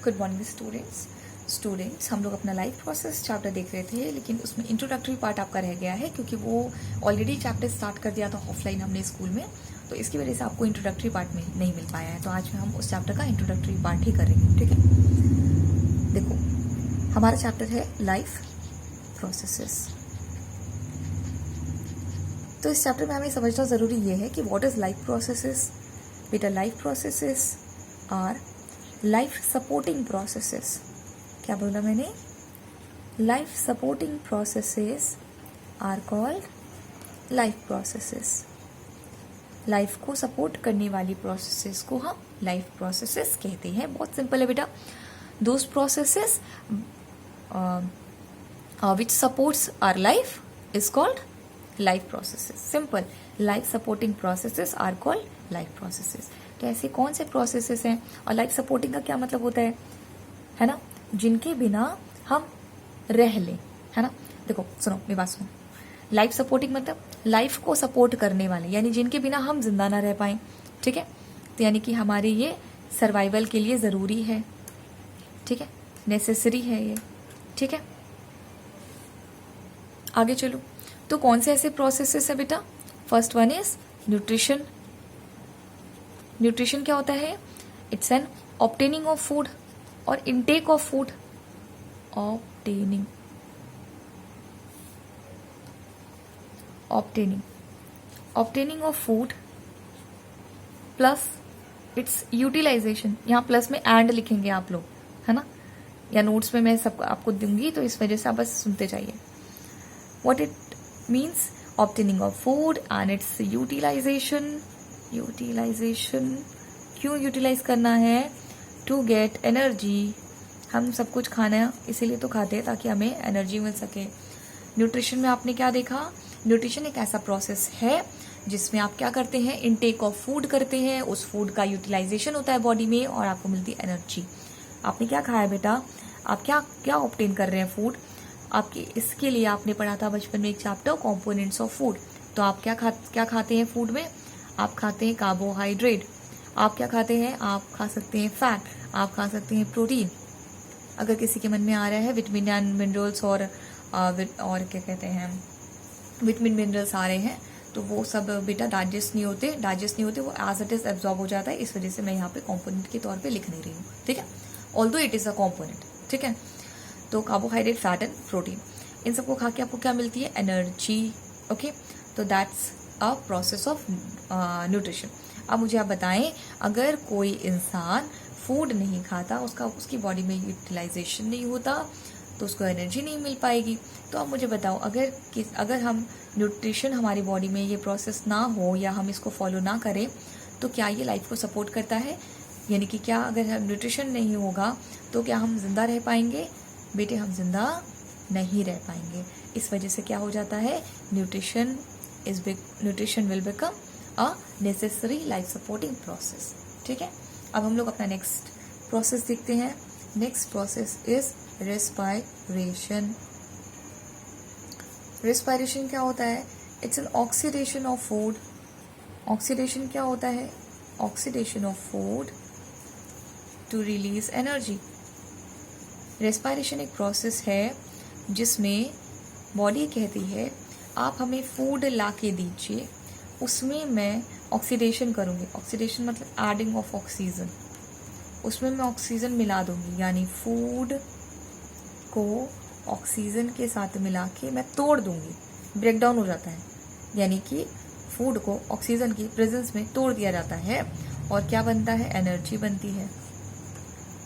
Good morning students हम लोग अपना लाइफ प्रोसेस चैप्टर देख रहे थे, लेकिन उसमें इंट्रोडक्टरी पार्ट आपका रह गया है क्योंकि वो ऑलरेडी चैप्टर स्टार्ट कर दिया था ऑफलाइन हमने स्कूल में, तो इसकी वजह से आपको इंट्रोडक्टरी पार्ट में नहीं मिल पाया है। तो आज हम उस चैप्टर का इंट्रोडक्टरी पार्ट ही करेंगे, ठीक है। देखो, हमारा चैप्टर है लाइफ प्रोसेसेस। तो इस चैप्टर में हमें समझना ज़रूरी ये है कि व्हाट इज़ लाइफ प्रोसेसेस। बेटा, life processes are life supporting processes. क्या बोला मैंने? Life supporting processes are called life processes. Life को सपोर्ट करने वाली प्रोसेसेस को हम लाइफ प्रोसेसेस कहते हैं। बहुत सिंपल है बेटा। Those processes which supports are life is called life processes. Simple, life supporting processes are called life processes. तो ऐसे कौन से प्रोसेसेस हैं और लाइफ सपोर्टिंग का क्या मतलब होता है ना, जिनके बिना हम रह लें, है ना। देखो सुनो, मेरी बात सुनो। लाइफ सपोर्टिंग मतलब लाइफ को सपोर्ट करने वाले, यानी जिनके बिना हम जिंदा ना रह पाए, ठीक है। तो यानी कि हमारे ये सर्वाइवल के लिए ज़रूरी है, ठीक है, नेसेसरी है ये, ठीक है। आगे चलो। तो कौन से ऐसे प्रोसेसेस है बेटा? First one is nutrition. Nutrition क्या होता है? It's an obtaining of food और intake of food. Obtaining of food plus it's utilization. यहाँ प्लस में एंड लिखेंगे आप लोग, है ना, या नोट्स में मैं सब आपको दूंगी, तो इस वजह से आप बस सुनते जाइए। What it means obtaining of food and its utilization. क्यों यूटिलाइज करना है? To get energy. हम सब कुछ खाना इसीलिए तो खाते हैं ताकि हमें एनर्जी मिल सके। न्यूट्रिशन में आपने क्या देखा? न्यूट्रिशन एक ऐसा प्रोसेस है जिसमें आप क्या करते हैं? इनटेक ऑफ फूड करते हैं, उस फूड का यूटिलाइजेशन होता है बॉडी में और आपको मिलती है एनर्जी। आपने क्या खाया बेटा? आप क्या ऑब्टेन कर रहे हैं? फूड। आपके इसके लिए आपने पढ़ा था बचपन में एक चैप्टर कंपोनेंट्स ऑफ फूड। तो आप क्या खाते हैं फूड में? आप खाते हैं कार्बोहाइड्रेट। आप क्या खाते हैं? आप खा सकते हैं फैट, आप खा सकते हैं प्रोटीन। अगर किसी के मन में आ रहा है विटामिन एंड मिनरल्स और क्या कहते हैं, विटामिन मिनरल्स आ रहे हैं, तो वो सब बेटा डाइजेस्ट नहीं होते, वो एज इट इज एब्जॉर्ब हो जाता है। इस वजह से मैं यहाँ पे कॉम्पोनेंट के तौर पे लिख नहीं रही हूँ, ठीक है, although it is a component, ठीक है। तो कार्बोहाइड्रेट, फैट एंड प्रोटीन, इन सबको खा के आपको क्या मिलती है? एनर्जी। ओके, तो that's a process of nutrition. अब मुझे आप बताएं, अगर कोई इंसान फूड नहीं खाता, उसकी बॉडी में यूटिलाइजेशन नहीं होता, तो उसको एनर्जी नहीं मिल पाएगी। तो अब मुझे बताओ, अगर हम न्यूट्रिशन हमारी बॉडी में ये प्रोसेस ना हो या हम इसको फॉलो ना करें, तो क्या ये लाइफ को सपोर्ट करता है? यानी कि क्या अगर न्यूट्रिशन नहीं होगा तो क्या हम जिंदा रह पाएंगे? बेटे, हम जिंदा नहीं रह पाएंगे। इस वजह से क्या हो जाता है? Nutrition will become a necessary life supporting process, ठीक है। अब हम लोग अपना नेक्स्ट प्रोसेस देखते हैं। Next process is respiration. Respiration क्या होता है? It's an oxidation of food. Oxidation क्या होता है? Oxidation of food to release energy. Respiration एक प्रोसेस है जिसमें बॉडी कहती है आप हमें फूड ला के दीजिए, उसमें मैं ऑक्सीडेशन करूँगी। ऑक्सीडेशन मतलब एडिंग ऑफ ऑक्सीजन, उसमें मैं ऑक्सीजन मिला दूंगी, यानी फूड को ऑक्सीजन के साथ मिला के मैं तोड़ दूंगी, ब्रेक डाउन हो जाता है, यानी कि फूड को ऑक्सीजन की प्रेजेंस में तोड़ दिया जाता है और क्या बनता है? एनर्जी बनती है।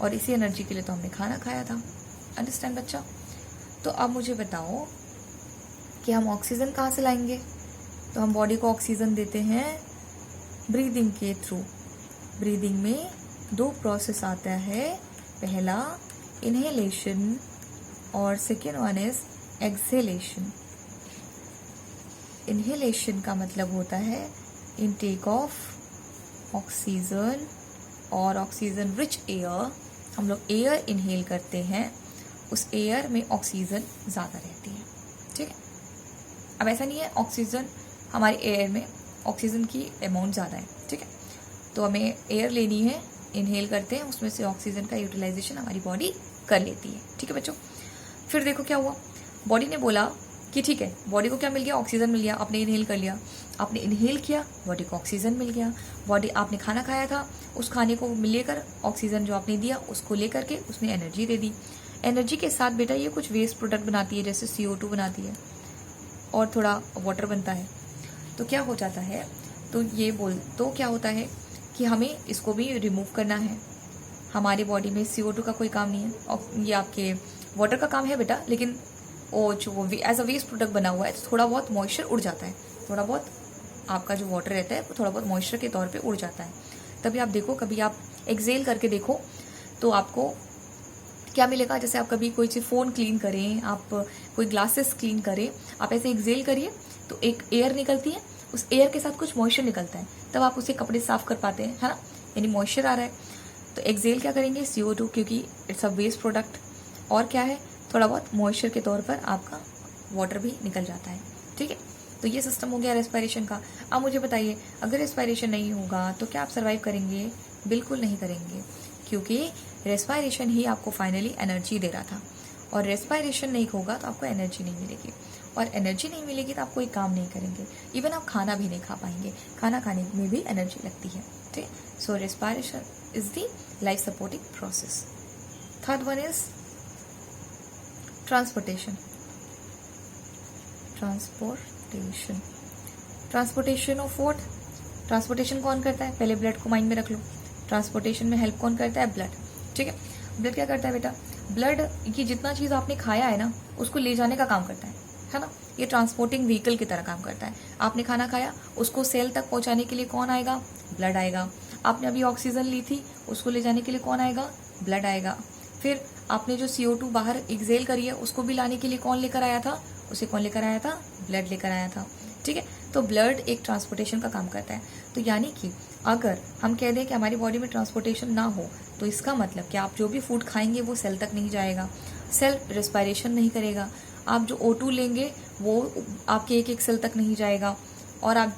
और इसी एनर्जी के लिए तो हमने खाना खाया था। अंडरस्टैंड बच्चा? तो अब मुझे बताओ कि हम ऑक्सीजन कहाँ से लाएंगे? तो हम बॉडी को ऑक्सीजन देते हैं ब्रीदिंग के थ्रू। ब्रीदिंग में दो प्रोसेस आता है, पहला इनहेलेशन और second one is exhalation. Inhalation का मतलब होता है इनटेक ऑफ ऑक्सीजन और ऑक्सीजन रिच एयर। हम लोग एयर इनहेल करते हैं, उस एयर में ऑक्सीजन ज़्यादा रहती है, ठीक है। अब ऐसा नहीं है ऑक्सीजन हमारे एयर में ऑक्सीजन की अमाउंट ज़्यादा है, ठीक है। तो हमें एयर लेनी है इनहेल करते हैं उसमें से ऑक्सीजन का यूटिलाइजेशन हमारी बॉडी कर लेती है। ठीक है बच्चों, फिर देखो क्या हुआ, बॉडी ने बोला कि ठीक है, बॉडी को क्या मिल गया, ऑक्सीजन मिल गया, आपने इनहेल कर लिया, आपने इनहेल किया, बॉडी को ऑक्सीजन मिल गया, बॉडी आपने खाना खाया था, उस खाने को लेकर ऑक्सीजन जो आपने दिया उसको लेकर के उसने एनर्जी दे दी। एनर्जी के साथ बेटा ये कुछ वेस्ट प्रोडक्ट बनाती है, जैसे CO2 बनाती है और थोड़ा वाटर बनता है। तो क्या हो जाता है, तो क्या होता है कि हमें इसको भी रिमूव करना है। हमारी बॉडी में CO2 का कोई काम नहीं है, और ये आपके वाटर का काम है बेटा, लेकिन वो जो एज अ वेस्ट प्रोडक्ट बना हुआ है तो थोड़ा बहुत मॉइस्चर उड़ जाता है, थोड़ा बहुत आपका जो वाटर रहता है वो थोड़ा बहुत मॉइस्चर के तौर पे उड़ जाता है। तभी आप देखो, कभी आप एक्सेल करके देखो तो आपको क्या मिलेगा, जैसे आप कभी कोई चीज़ फ़ोन क्लीन करें, आप कोई ग्लासेस क्लीन करें, आप ऐसे एक्सेल करिए तो एक एयर निकलती है, उस एयर के साथ कुछ मॉइस्चर निकलता है, तब आप उसे कपड़े साफ कर पाते हैं, है ना, यानी मॉइस्चर आ रहा है। तो एक्सेल क्या करेंगे, CO2, क्योंकि इट्स अ वेस्ट प्रोडक्ट, और क्या है, थोड़ा बहुत मॉइस्चर के तौर पर आपका वाटर भी निकल जाता है। ठीक है, तो ये सिस्टम हो गया रेस्पिरेशन का। अब मुझे बताइए, अगर रेस्पिरेशन नहीं होगा तो क्या आप सर्वाइव करेंगे? बिल्कुल नहीं करेंगे, क्योंकि रेस्पिरेशन ही आपको फाइनली एनर्जी दे रहा था, और रेस्पिरेशन नहीं होगा तो आपको एनर्जी नहीं मिलेगी, और एनर्जी नहीं मिलेगी तो आप कोई काम नहीं करेंगे, इवन आप खाना भी नहीं खा पाएंगे, खाना खाने में भी एनर्जी लगती है। ठीक, so respiration is the life supporting process. Third one is transportation. Transportation of what? Transportation कौन करता है? पहले ब्लड को माइंड में रख लो। ट्रांसपोर्टेशन में हेल्प कौन करता है? ब्लड। ठीक है, ब्लड क्या करता है बेटा? ब्लड की जितना चीज आपने खाया है ना, उसको ले जाने का काम करता है ना, ये ट्रांसपोर्टिंग व्हीकल की तरह काम करता है। आपने खाना खाया, उसको सेल तक पहुंचाने के लिए कौन आएगा? ब्लड आएगा। आपने अभी ऑक्सीजन ली थी, उसको ले जाने के लिए कौन आएगा? ब्लड आएगा। फिर आपने जो CO2 बाहर एक्सेल करी है, उसको भी लाने के लिए कौन लेकर आया था? उसे कौन लेकर आया था? ब्लड लेकर आया था। ठीक है, तो ब्लड एक ट्रांसपोर्टेशन का काम करता है। तो यानी कि अगर हम कह दें कि हमारी बॉडी में ट्रांसपोर्टेशन ना हो, तो इसका मतलब कि आप जो भी फूड खाएंगे वो सेल तक नहीं जाएगा, सेल रेस्पिरेशन नहीं करेगा, आप जो O2 लेंगे वो आपके एक एक सेल तक नहीं जाएगा, और आप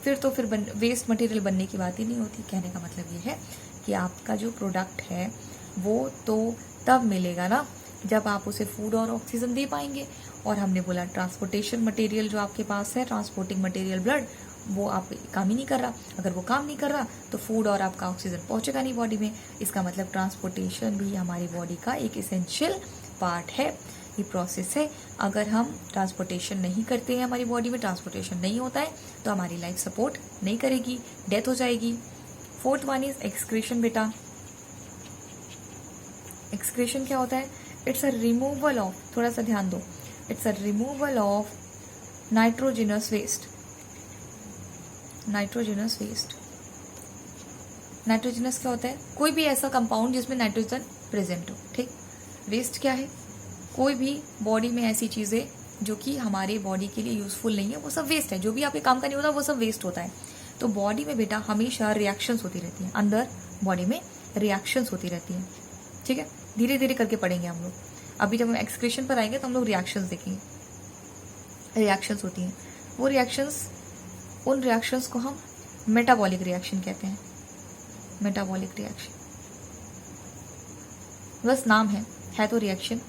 फिर वेस्ट मटेरियल बनने की बात ही नहीं होती। कहने का मतलब ये है कि आपका जो प्रोडक्ट है वो तो तब मिलेगा ना जब आप उसे फूड और ऑक्सीजन दे पाएंगे। और हमने बोला ट्रांसपोर्टेशन मटेरियल जो आपके पास है, ट्रांसपोर्टिंग मटेरियल ब्लड, वो आप काम ही नहीं कर रहा। अगर वो काम नहीं कर रहा तो फूड और आपका ऑक्सीजन पहुंचेगा नहीं बॉडी में। इसका मतलब ट्रांसपोर्टेशन भी हमारी बॉडी का एक एसेंशियल पार्ट है, ये प्रोसेस है। अगर हम ट्रांसपोर्टेशन नहीं करते हैं, हमारी बॉडी में ट्रांसपोर्टेशन नहीं होता है, तो हमारी लाइफ सपोर्ट नहीं करेगी, डेथ हो जाएगी। फोर्थ वन इज एक्सक्रीशन बेटा। एक्सक्रीशन क्या होता है? इट्स अ रिमूवल ऑफ, थोड़ा सा ध्यान दो, it's a removal of nitrogenous waste. Nitrogenous waste, nitrogenous क्या होता है? कोई भी ऐसा कंपाउंड जिसमें नाइट्रोजन प्रेजेंट हो। ठीक, वेस्ट क्या है? कोई भी बॉडी में ऐसी चीजें जो कि हमारे बॉडी के लिए यूजफुल नहीं है, वो सब वेस्ट है। जो भी आपके काम का नहीं होता वो सब वेस्ट होता है। तो बॉडी में बेटा हमेशा रिएक्शंस होती रहती है, अंदर बॉडी में रिएक्शंस होती रहती है। ठीक है, धीरे धीरे करके पढ़ेंगे हम लोग। अभी जब हम एक्सक्रीशन पर आएंगे तो हम लोग रिएक्शंस देखेंगे। रिएक्शंस होती हैं, वो रिएक्शंस, उन रिएक्शंस को हम मेटाबॉलिक रिएक्शन कहते हैं। मेटाबॉलिक रिएक्शन बस नाम है तो reaction.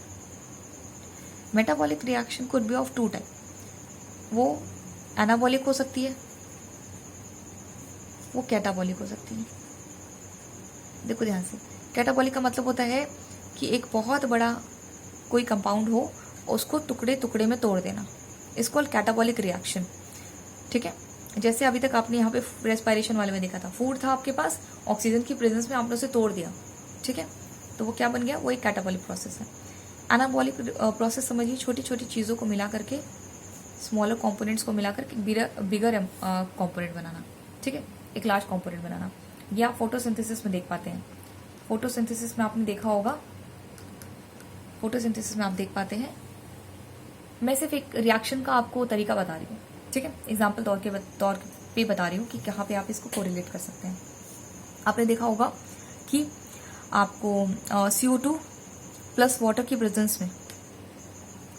Metabolic reaction could be of two type. वो एनाबॉलिक हो सकती है, वो कैटाबॉलिक हो सकती है। देखो ध्यान से, कैटाबॉलिक का मतलब होता है कि एक बहुत बड़ा कोई कंपाउंड हो, उसको टुकड़े टुकड़े में तोड़ देना, इसको कैटाबॉलिक रिएक्शन। ठीक है, जैसे अभी तक आपने यहाँ पे रेस्पिरेशन वाले में देखा था, फूड था आपके पास, ऑक्सीजन की प्रेजेंस में आपने उसे तोड़ दिया। ठीक है, तो वो क्या बन गया? वो एक कैटाबॉलिक प्रोसेस है। एनाबॉलिक प्रोसेस समझिए, छोटी छोटी चीज़ों को मिला करके, स्मॉलर कंपोनेंट्स को मिला करके बिगर कंपोनेंट बनाना। ठीक है, एक लार्ज कंपोनेंट बनाना। ये आप फोटोसिंथेसिस में देख पाते हैं। फोटोसिंथेसिस में आपने देखा होगा, फोटोसिंथेसिस में आप देख पाते हैं। मैं सिर्फ एक रिएक्शन का आपको तरीका बता रही हूँ। ठीक है, एग्जाम्पल तौर पे बता रही हूँ कि कहाँ पे आप इसको कोरिलेट कर सकते हैं। आपने देखा होगा कि आपको CO2 प्लस वाटर की प्रेजेंस में,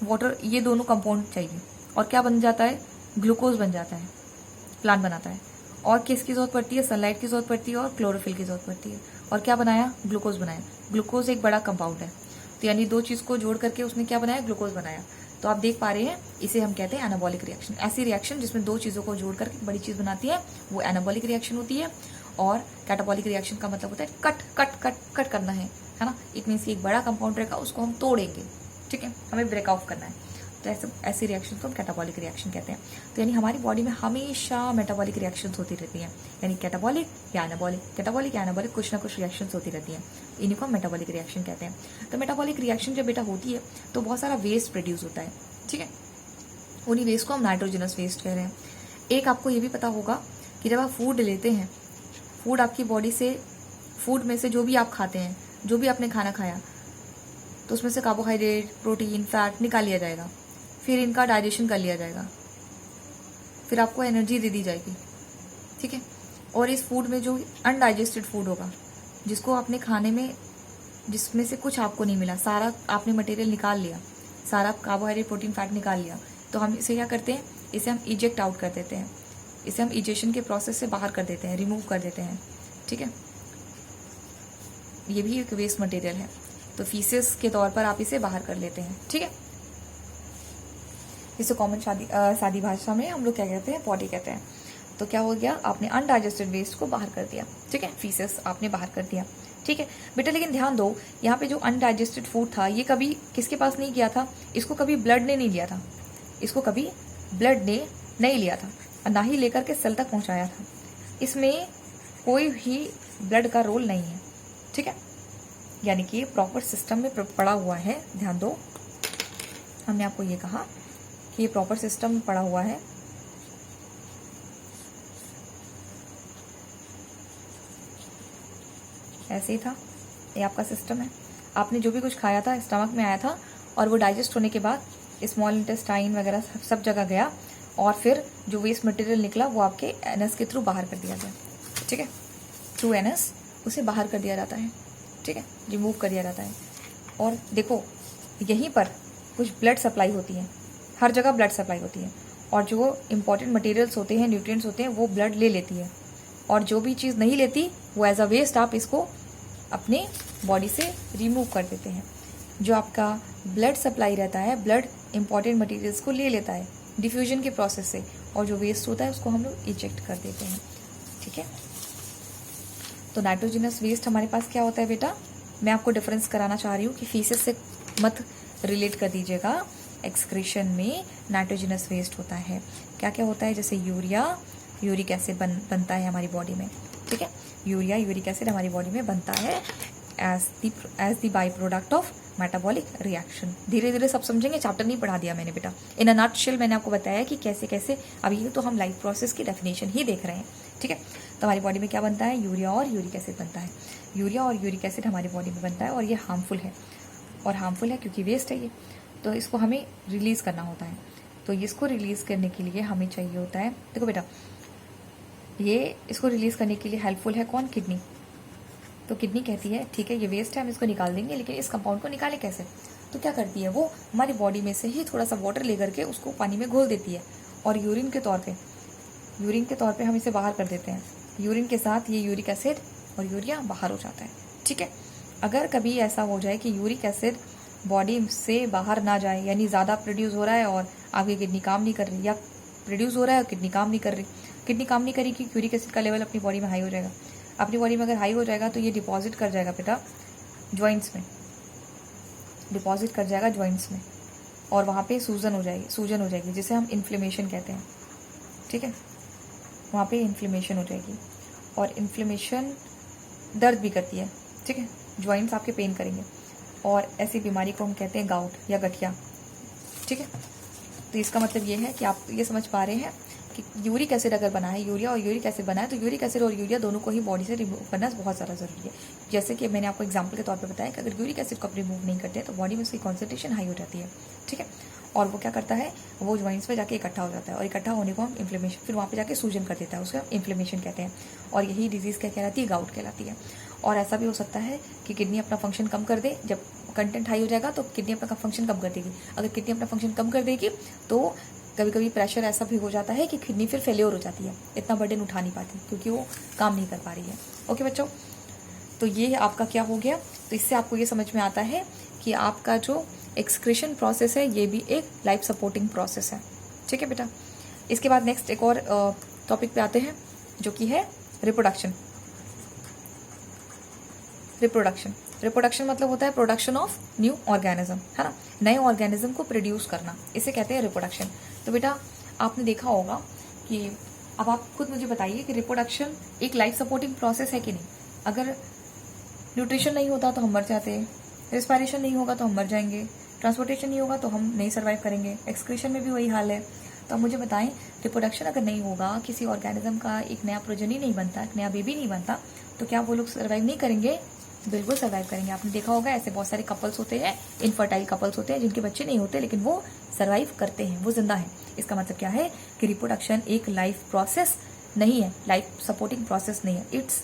वाटर ये दोनों कंपाउंड चाहिए, और क्या बन जाता है? ग्लूकोज बन जाता है, प्लांट बनाता है। और किसकी जरूरत पड़ती है? सनलाइट की जरूरत पड़ती है और क्लोरोफिल की जरूरत पड़ती है। और क्या बनाया, ग्लूकोज बनाया। ग्लूकोज एक बड़ा कंपाउंड है, तो यानी दो चीज को जोड़ करके उसने क्या बनाया, ग्लूकोज बनाया। तो आप देख पा रहे हैं, इसे हम कहते हैं एनाबॉलिक रिएक्शन। ऐसी रिएक्शन जिसमें दो चीजों को जोड़ करके बड़ी चीज बनाती है वो एनाबॉलिक रिएक्शन होती है। और कैटाबॉलिक रिएक्शन का मतलब होता है कट कट कट कट करना है ना। इट मीन्स एक बड़ा कंपाउंड रहेगा, उसको हम तोड़ेंगे, ठीक है, हमें ब्रेक ऑफ करना है। तो ऐसी रिएक्शन को हम कैटाबॉलिक रिएक्शन कहते हैं। तो यानी हमारी बॉडी में हमेशा मेटाबॉलिक रिएक्शन होती रहती हैं, यानी कैटाबॉलिक या एनाबॉलिक, कैटाबॉलिक या एनाबॉलिक कुछ ना कुछ रिएक्शन होती रहती हैं। इन्हीं को हम मेटाबॉलिक रिएक्शन कहते हैं। तो मेटाबॉलिक रिएक्शन जब बेटा होती है तो बहुत सारा वेस्ट प्रोड्यूस होता है, ठीक है। उन्हीं वेस्ट को हम नाइट्रोजनस वेस्ट कह रहे हैं। एक आपको ये भी पता होगा कि जब आप फूड लेते हैं, फूड आपकी बॉडी से, फूड में से जो भी आप खाते हैं, जो भी आपने खाना खाया, तो उसमें से कार्बोहाइड्रेट, प्रोटीन, फैट निकाल लिया जाएगा, फिर इनका डाइजेशन कर लिया जाएगा, फिर आपको एनर्जी दे दी जाएगी, ठीक है। और इस फूड में जो अनडाइजेस्टेड फूड होगा, जिसको आपने खाने में, जिसमें से कुछ आपको नहीं मिला, सारा आपने मटेरियल निकाल लिया, सारा कार्बोहाइड्रेट, प्रोटीन, फैट निकाल लिया, तो हम इसे क्या करते हैं, इसे हम इजेक्ट आउट कर देते हैं। इसे हम इजेशन के प्रोसेस से बाहर कर देते हैं, रिमूव कर देते हैं, ठीक है। ये भी एक वेस्ट मटेरियल है, तो फीसेस के तौर पर आप इसे बाहर कर लेते हैं, ठीक है। इसे कॉमन सादी भाषा में हम लोग क्या कहते हैं, पॉटी कहते हैं। तो क्या हो गया, आपने अनडाइजेस्टेड वेस्ट को बाहर कर दिया, ठीक है, फीसेस आपने बाहर कर दिया, ठीक है बेटा। लेकिन ध्यान दो, यहाँ पे जो अनडाइजेस्टेड फूड था ये कभी किसके पास नहीं गया था, इसको कभी ब्लड ने नहीं लिया था, इसको कभी ब्लड ने नहीं लिया था, और ना ही लेकर के सेल तक पहुंचाया था। इसमें कोई भी ब्लड का रोल नहीं है, ठीक है। यानी कि प्रॉपर सिस्टम में पड़ा हुआ है। ध्यान दो, हमने आपको ये कहा कि ये प्रॉपर सिस्टम में पड़ा हुआ है। ऐसे ही था, ये आपका सिस्टम है। आपने जो भी कुछ खाया था स्टमक में आया था, और वो डाइजेस्ट होने के बाद स्मॉल इंटेस्टाइन वगैरह सब जगह गया, और फिर जो वेस्ट मटेरियल निकला वो आपके एनएस के थ्रू बाहर कर दिया गया, ठीक है। थ्रू एनएस उसे बाहर कर दिया जाता है, ठीक है, रिमूव कर दिया जाता है। और देखो, यहीं पर कुछ ब्लड सप्लाई होती है, हर जगह ब्लड सप्लाई होती है, और जो इंपॉर्टेंट मटेरियल्स होते हैं, न्यूट्रिएंट्स होते हैं, वो ब्लड ले लेती है, और जो भी चीज़ नहीं लेती वो एज अ वेस्ट आप इसको अपने बॉडी से रिमूव कर देते हैं। जो आपका ब्लड सप्लाई रहता है, ब्लड इंपॉर्टेंट मटेरियल्स को ले लेता है डिफ्यूजन के प्रोसेस से, और जो वेस्ट होता है उसको हम लोग इजेक्ट कर देते हैं, ठीक है। तो नाइट्रोजनस वेस्ट हमारे पास क्या होता है बेटा, मैं आपको डिफरेंस कराना चाह रही हूँ कि फीसेस से मत रिलेट कर दीजिएगा। एक्सक्रीशन में नाइट्रोजनस वेस्ट होता है, क्या क्या होता है, जैसे यूरिया, यूरिक एसिड बनता है हमारी बॉडी में, ठीक है। यूरिया, यूरिक एसिड हमारी बॉडी में बनता है as the by product of metabolic reaction. धीरे धीरे सब समझेंगे, चैप्टर नहीं पढ़ा दिया मैंने बेटा। इन अ नटशेल मैंने आपको बताया कि कैसे कैसे, अभी तो हम लाइफ प्रोसेस की डेफिनेशन ही देख रहे हैं, ठीक है। तो हमारी बॉडी में क्या बनता है, यूरिया और यूरिक एसिड बनता है। यूरिया और यूरिक एसिड हमारी बॉडी में बनता है, और ये हार्मफुल है, और हार्मफुल है क्योंकि वेस्ट है ये, तो इसको हमें रिलीज करना होता है। तो इसको रिलीज करने के लिए हमें चाहिए होता है, देखो बेटा, ये इसको रिलीज करने के लिए हेल्पफुल है कौन, किडनी। तो किडनी कहती है ठीक है ये वेस्ट है, हम इसको निकाल देंगे, लेकिन इस कंपाउंड को निकाले कैसे। तो क्या करती है, वो हमारी बॉडी में से ही थोड़ा सा वाटर लेकर के उसको पानी में घोल देती है, और यूरिन के तौर पे हम इसे बाहर कर देते हैं। यूरिन के साथ ये यूरिक एसिड और यूरिया बाहर हो जाता है, ठीक है। अगर कभी ऐसा हो जाए कि यूरिक एसिड बॉडी से बाहर ना जाए, यानी ज़्यादा प्रोड्यूस हो रहा है और आपकी किडनी काम नहीं कर रही, या प्रोड्यूस हो रहा है और किडनी काम नहीं कर रही, किडनी काम नहीं करेगी, यूरिक एसिड का लेवल अपनी बॉडी में हाई हो जाएगा। अपनी बॉडी में अगर हाई हो जाएगा तो ये डिपॉजिट कर जाएगा बेटा जॉइंट्स में, डिपॉजिट कर जाएगा जॉइंट्स में, और वहाँ पे सूजन हो जाएगी, जिसे हम इन्फ्लेमेशन कहते हैं, ठीक है। वहाँ पे इन्फ्लेमेशन हो जाएगी, और इन्फ्लेमेशन दर्द भी करती है, ठीक है, जॉइंट्स आपके पेन करेंगे, और ऐसी बीमारी को हम कहते हैं गाउट या गठिया, ठीक है। तो इसका मतलब ये है कि आप ये समझ पा रहे हैं कि यूरिक एसिड अगर बना है, यूरिया और यूरिक एसिड बना है, तो यूरिक एसिड और यूरिया दोनों को ही बॉडी से रिमूव करना बहुत ज़्यादा ज़रूरी है। जैसे कि मैंने आपको एग्जांपल के तौर पे बताया कि अगर यूरिक एसिड को आप रिमूव नहीं करते तो बॉडी में उसकी कॉन्सेंट्रेशन हाई हो जाती है, ठीक है, और वो क्या करता है, वो जॉइंट्स में जाके इकट्ठा हो जाता है, और इकट्ठा होने को हम इन्फ्लेमेशन, फिर वहाँ पे जाके सूजन कर देता है, उसको इन्फ्लेमेशन कहते हैं, और यही डिजीज़ क्या कहलाती है, गाउट कहलाती है। और ऐसा भी हो सकता है कि किडनी अपना फंक्शन कम कर दे, जब कंटेंट हाई हो जाएगा तो किडनी अपना फंक्शन कम कर देगी। अगर किडनी अपना फंक्शन कम कर देगी तो कभी कभी प्रेशर ऐसा भी हो जाता है कि किडनी फिर फेलियर हो जाती है, इतना बर्डन उठा नहीं पाती क्योंकि वो काम नहीं कर पा रही है। ओके बच्चों, तो ये आपका क्या हो गया, तो इससे आपको ये समझ में आता है कि आपका जो एक्सक्रीशन प्रोसेस है ये भी एक लाइफ सपोर्टिंग प्रोसेस है। ठीक है बेटा। इसके बाद नेक्स्ट एक और टॉपिक पे आते हैं जो कि है रिप्रोडक्शन। रिप्रोडक्शन मतलब होता है प्रोडक्शन ऑफ न्यू ऑर्गेनिज्म, है ना, नए ऑर्गेनिज्म को प्रोड्यूस करना, इसे कहते हैं रिप्रोडक्शन। तो बेटा आपने देखा होगा कि अब आप खुद मुझे बताइए कि रिप्रोडक्शन एक लाइफ सपोर्टिंग प्रोसेस है कि नहीं। अगर न्यूट्रिशन नहीं होता तो हम मर जाते, रेस्पिरेशन नहीं होगा तो हम मर जाएंगे, ट्रांसपोर्टेशन नहीं होगा तो हम नहीं सर्वाइव करेंगे, एक्सक्रीशन में भी वही हाल है। तो आप मुझे बताएं, रिप्रोडक्शन अगर नहीं होगा, किसी ऑर्गेनिज्म का एक नया प्रोजेनी नहीं बनता, एक नया बेबी नहीं बनता, तो क्या वो लोग सर्वाइव नहीं करेंगे? बिल्कुल सर्वाइव करेंगे। आपने देखा होगा ऐसे बहुत सारे कपल्स होते हैं, इनफर्टाइल कपल्स होते हैं जिनके बच्चे नहीं होते लेकिन वो सर्वाइव करते हैं, वो जिंदा है। इसका मतलब क्या है कि रिप्रोडक्शन एक लाइफ प्रोसेस नहीं है, लाइफ सपोर्टिंग प्रोसेस नहीं है। इट्स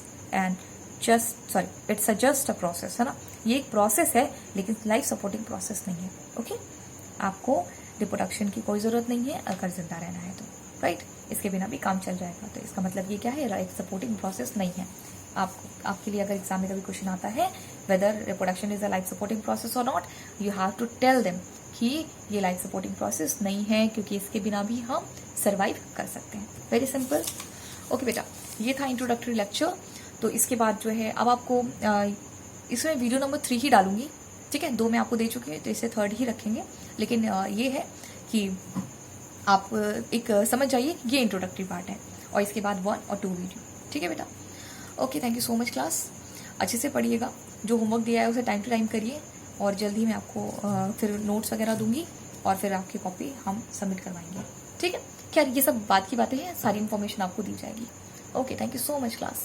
जस्ट अ प्रोसेस, है ना, ये एक प्रोसेस है लेकिन लाइफ सपोर्टिंग प्रोसेस नहीं है। ओके, आपको रिप्रोडक्शन की कोई जरूरत नहीं है अगर जिंदा रहना है तो, राइट, इसके बिना भी काम चल जाएगा। तो इसका मतलब ये क्या है, लाइफ सपोर्टिंग प्रोसेस नहीं है। आपके लिए अगर एग्जाम में कभी क्वेश्चन आता है whether reproduction is a life supporting process और not, you have to tell them कि ये लाइफ सपोर्टिंग प्रोसेस नहीं है क्योंकि इसके बिना भी हम सर्वाइव कर सकते हैं। Very simple. ओके बेटा, ये था इंट्रोडक्टरी लेक्चर। तो इसके बाद जो है अब आपको इसमें वीडियो नंबर 3 ही डालूंगी, ठीक है, 2 मैं आपको दे चुकी हूँ तो इसे 3rd ही रखेंगे। लेकिन ये है कि आप एक समझ जाइए ये इंट्रोडक्टरी पार्ट है और इसके बाद 1 और 2 वीडियो। ठीक है बेटा। Okay, thank you so much class. अच्छे से पढ़िएगा, जो होमवर्क दिया है उसे टाइम टू टाइम करिए और जल्दी मैं आपको फिर नोट्स वगैरह दूंगी और फिर आपकी कॉपी हम सबमिट करवाएंगे। ठीक है, क्या ये सब बात की बातें हैं, सारी इन्फॉर्मेशन आपको दी जाएगी। Okay, thank you so much class.